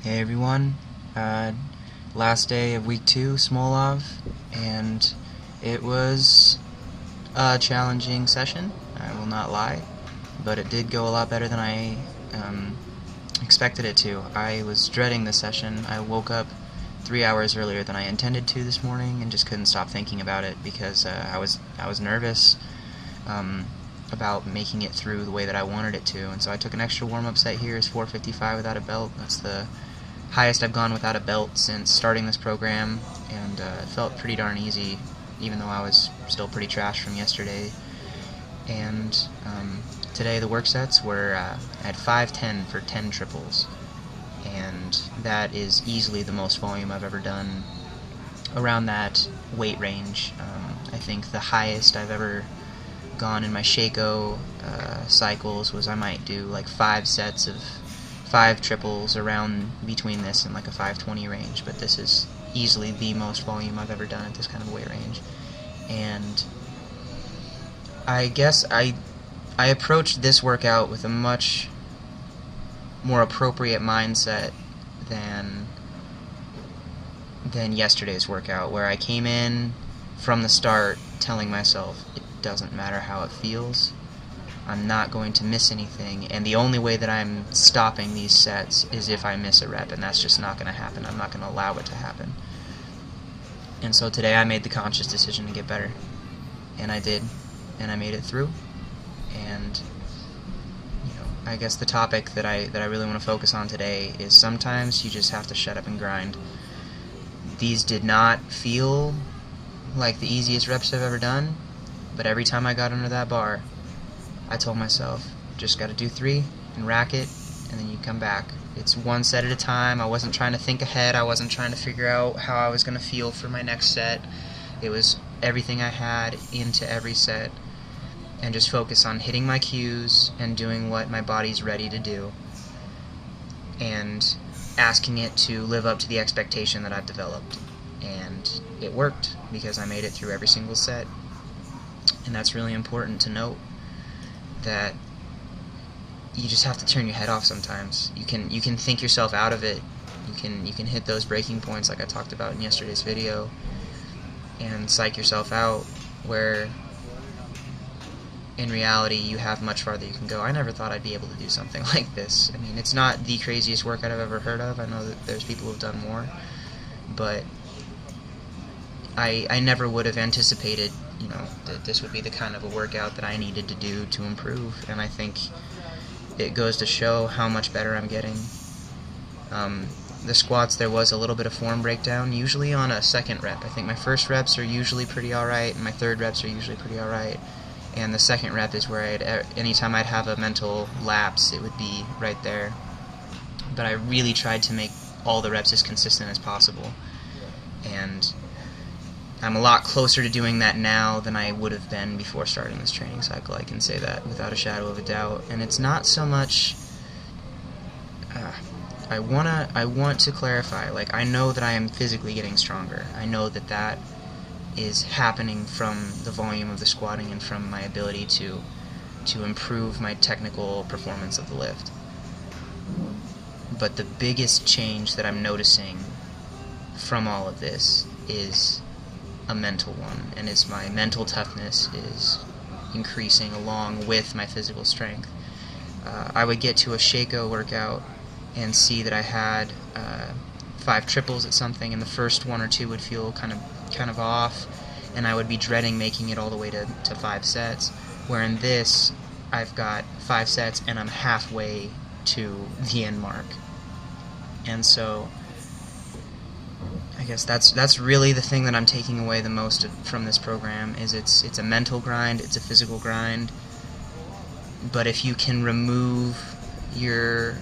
Hey everyone, last day of week 2, Smolov, and it was a challenging session, I will not lie, but it did go a lot better than I expected it to. I was dreading the session. I woke up 3 hours earlier than I intended to this morning and just couldn't stop thinking about it because I was nervous about making it through the way that I wanted it to, and so I took an extra warm-up set here. Is 455 without a belt. That's the highest I've gone without a belt since starting this program, and it felt pretty darn easy, even though I was still pretty trashed from yesterday. And today the work sets were at 510 for 10 triples, and that is easily the most volume I've ever done around that weight range. I think the highest I've ever gone in my Shako cycles was I might do like 5 sets of 5 triples around between this and like a 520 range, but this is easily the most volume I've ever done at this kind of weight range. And I guess I approached this workout with a much more appropriate mindset than yesterday's workout, where I came in from the start telling myself it doesn't matter how it feels, I'm not going to miss anything, and the only way that I'm stopping these sets is if I miss a rep, and that's just not going to happen. I'm not going to allow it to happen. And so today I made the conscious decision to get better, and I did, and I made it through. And I guess the topic that I really want to focus on today is sometimes you just have to shut up and grind. These did not feel like the easiest reps I've ever done, but every time I got under that bar, I told myself, just got to do 3 and rack it, and then you come back. It's one set at a time. I wasn't trying to think ahead. I wasn't trying to figure out how I was going to feel for my next set. It was everything I had into every set, and just focus on hitting my cues and doing what my body's ready to do, and asking it to live up to the expectation that I've developed. And it worked, because I made it through every single set. And that's really important to note, that you just have to turn your head off sometimes. You can think yourself out of it. You can hit those breaking points like I talked about in yesterday's video, and psych yourself out, where in reality you have much farther you can go. I never thought I'd be able to do something like this. I mean, it's not the craziest workout I've ever heard of. I know that there's people who've done more, but I never would have anticipated, that this would be the kind of a workout that I needed to do to improve, and I think it goes to show how much better I'm getting. The squats, there was a little bit of form breakdown, usually on a second rep. I think my first reps are usually pretty alright, and my third reps are usually pretty alright, and the second rep is where anytime I'd have a mental lapse, it would be right there. But I really tried to make all the reps as consistent as possible, and I'm a lot closer to doing that now than I would have been before starting this training cycle. I can say that without a shadow of a doubt. And it's not so much I want to clarify, like, I know that I am physically getting stronger. I know that that is happening from the volume of the squatting and from my ability to improve my technical performance of the lift. But the biggest change that I'm noticing from all of this is a mental one, and it's my mental toughness is increasing along with my physical strength. I would get to a Shako workout and see that I had 5 triples at something, and the first 1 or 2 would feel kind of off, and I would be dreading making it all the way to 5 sets, where in this I've got 5 sets and I'm halfway to the end mark. And so I guess that's really the thing that I'm taking away the most from this program, is it's a mental grind, it's a physical grind, but if you can remove your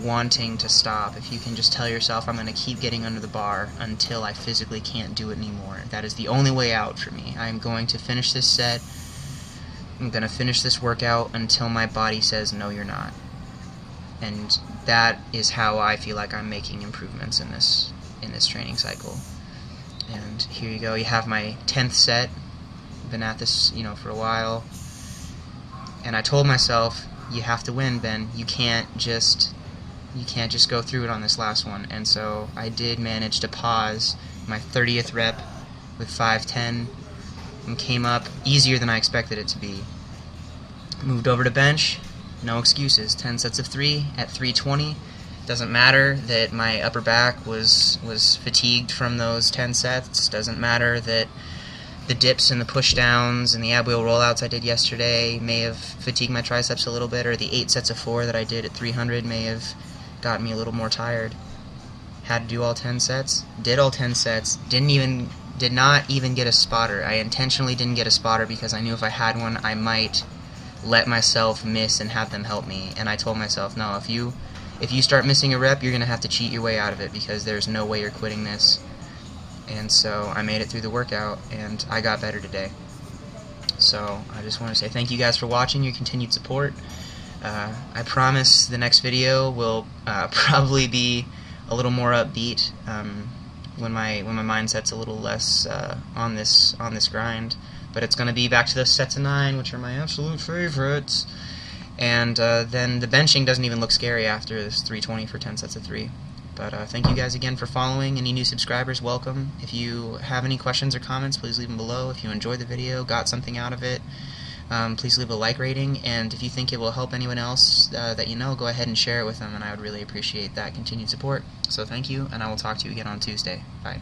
wanting to stop, if you can just tell yourself, I'm going to keep getting under the bar until I physically can't do it anymore, that is the only way out for me. I'm going to finish this set, I'm going to finish this workout until my body says, no, you're not. And that is how I feel like I'm making improvements in this training cycle. And here you go, you have my 10th set. Been at this, for a while, and I told myself, you have to win, Ben. You can't just You can't just go through it on this last one. And so I did manage to pause my 30th rep with 510 and came up easier than I expected it to be. Moved over to bench, no excuses. 10 sets of 3 at 320. Doesn't matter that my upper back was fatigued from those 10 sets. Doesn't matter that the dips and the pushdowns and the ab wheel rollouts I did yesterday may have fatigued my triceps a little bit, or the 8 sets of 4 that I did at 300 may have gotten me a little more tired. Had to do all 10 sets. Did all 10 sets. Did not even get a spotter. I intentionally didn't get a spotter because I knew if I had one, I might let myself miss and have them help me. And I told myself, no, if you start missing a rep, you're going to have to cheat your way out of it because there's no way you're quitting this. And so I made it through the workout, and I got better today. So I just want to say thank you guys for watching, your continued support. I promise the next video will probably be a little more upbeat when my mindset's a little less on this grind. But it's going to be back to those sets of 9, which are my absolute favorites. And then the benching doesn't even look scary after this 320 for 10 sets of 3. But thank you guys again for following. Any new subscribers, welcome. If you have any questions or comments, please leave them below. If you enjoyed the video, got something out of it, please leave a like rating. And if you think it will help anyone else that you know, go ahead and share it with them, and I would really appreciate that continued support. So thank you, and I will talk to you again on Tuesday. Bye.